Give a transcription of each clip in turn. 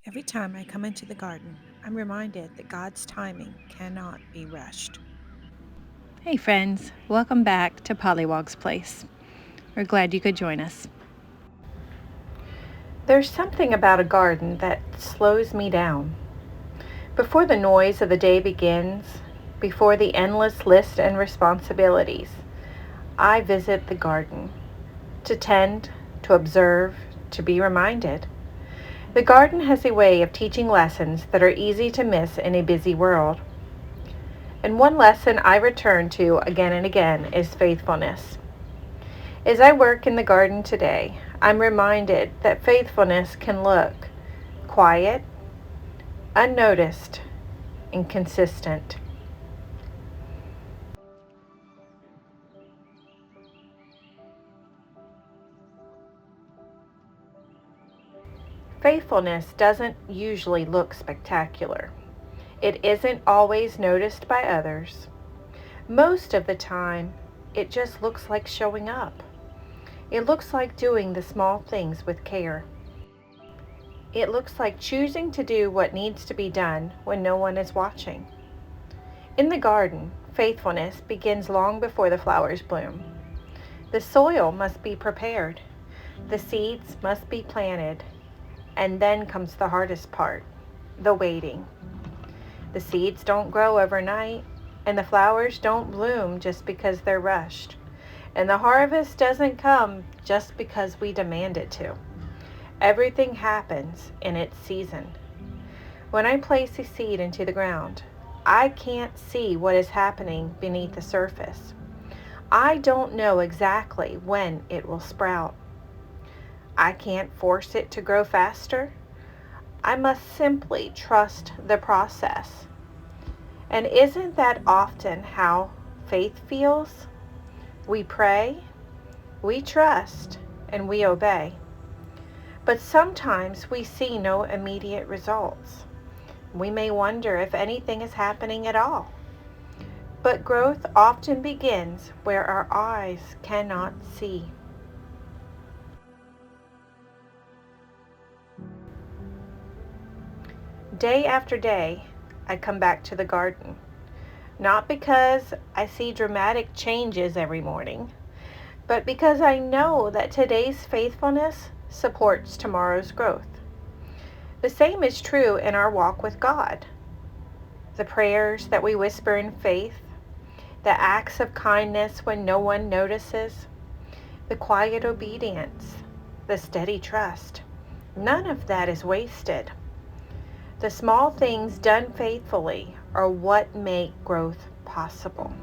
Every time I come into the garden, I'm reminded that God's timing cannot be rushed. Hey, friends, welcome back to Pollywog's Place. We're glad you could join us. There's something about a garden that slows me down. Before the noise of the day begins, before the endless list and responsibilities, I visit the garden to tend, to observe, to be reminded. The garden has a way of teaching lessons that are easy to miss in a busy world. And one lesson I return to again and again is faithfulness. As I work in the garden today, I'm reminded that faithfulness can look quiet, unnoticed, and consistent. Faithfulness doesn't usually look spectacular. It isn't always noticed by others. Most of the time, it just looks like showing up. It looks like doing the small things with care. It looks like choosing to do what needs to be done when no one is watching. In the garden, faithfulness begins long before the flowers bloom. The soil must be prepared. The seeds must be planted. And then comes the hardest part, the waiting. The seeds don't grow overnight, and the flowers don't bloom just because they're rushed. And the harvest doesn't come just because we demand it to. Everything happens in its season. When I place a seed into the ground, I can't see what is happening beneath the surface. I don't know exactly when it will sprout. I can't force it to grow faster. I must simply trust the process. And isn't that often how faith feels? We pray, we trust, and we obey. But sometimes we see no immediate results. We may wonder if anything is happening at all. But growth often begins where our eyes cannot see. Day after day, I come back to the garden. Not because I see dramatic changes every morning, but because I know that today's faithfulness supports tomorrow's growth. The same is true in our walk with God. The prayers that we whisper in faith, the acts of kindness when no one notices, the quiet obedience, the steady trust. None of that is wasted. The small things done faithfully are what make growth possible.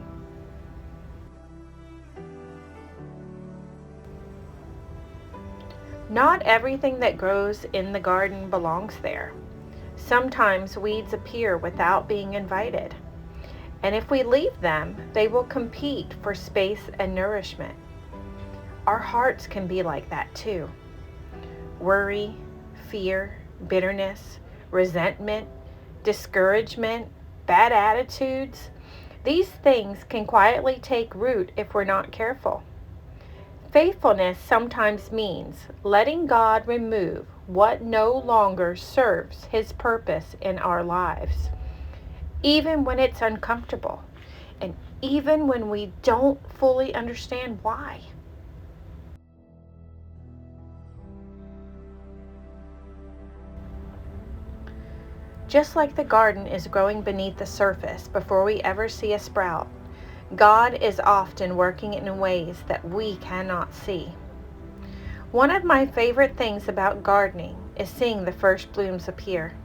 Not everything that grows in the garden belongs there. Sometimes weeds appear without being invited. And if we leave them, they will compete for space and nourishment. Our hearts can be like that too. Worry, fear, bitterness, resentment, discouragement, bad attitudes. These things can quietly take root if we're not careful. Faithfulness sometimes means letting God remove what no longer serves His purpose in our lives, even when it's uncomfortable, and even when we don't fully understand why. Just like the garden is growing beneath the surface before we ever see a sprout, God is often working in ways that we cannot see. One of my favorite things about gardening is seeing the first blooms appear.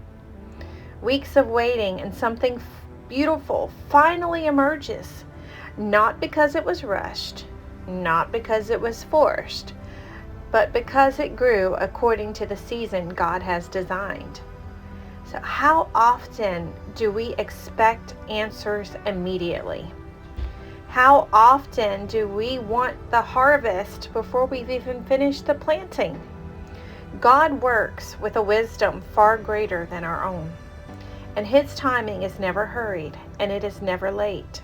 Weeks of waiting and something beautiful finally emerges, not because it was rushed, not because it was forced, but because it grew according to the season God has designed. So how often do we expect answers immediately? How often do we want the harvest before we've even finished the planting? God works with a wisdom far greater than our own, and His timing is never hurried, and it is never late.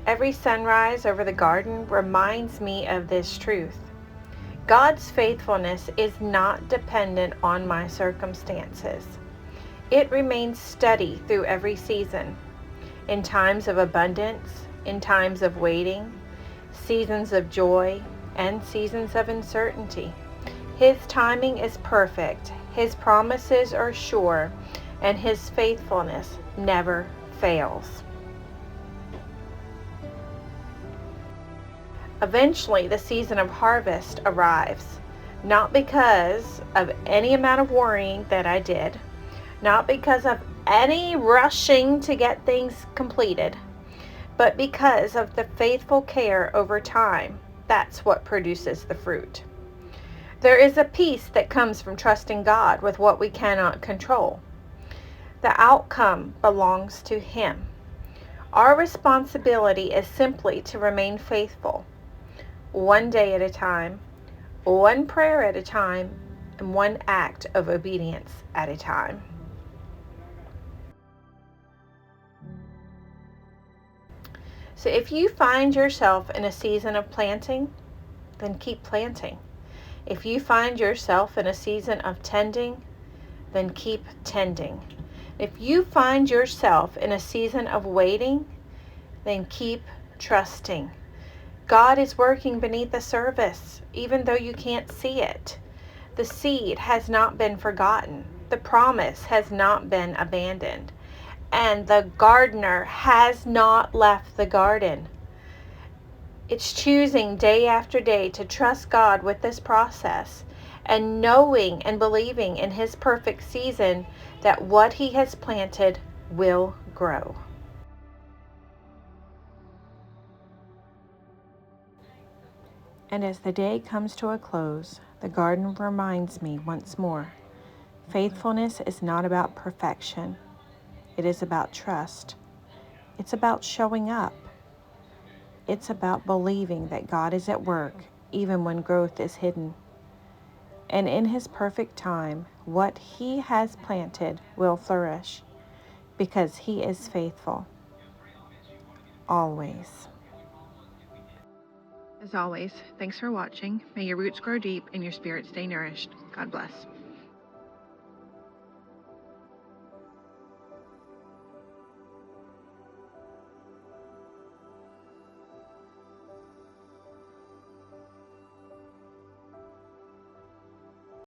Every sunrise over the garden reminds me of this truth. God's faithfulness is not dependent on my circumstances. It remains steady through every season, in times of abundance, in times of waiting, seasons of joy, and seasons of uncertainty. His timing is perfect, His promises are sure, and His faithfulness never fails. Eventually, the season of harvest arrives, not because of any amount of worrying that I did, not because of any rushing to get things completed, but because of the faithful care over time. That's what produces the fruit. There is a peace that comes from trusting God with what we cannot control. The outcome belongs to Him. Our responsibility is simply to remain faithful, one day at a time, one prayer at a time, and one act of obedience at a time. So if you find yourself in a season of planting, then keep planting. If you find yourself in a season of tending, then keep tending. If you find yourself in a season of waiting, then keep trusting. God is working beneath the surface, even though you can't see it. The seed has not been forgotten. The promise has not been abandoned. And the gardener has not left the garden. It's choosing day after day to trust God with this process and knowing and believing in His perfect season that what He has planted will grow. And as the day comes to a close, the garden reminds me once more, faithfulness is not about perfection. It is about trust. It's about showing up. It's about believing that God is at work even when growth is hidden. And in His perfect time, what He has planted will flourish because He is faithful. Always. As always, thanks for watching. May your roots grow deep and your spirit stay nourished. God bless.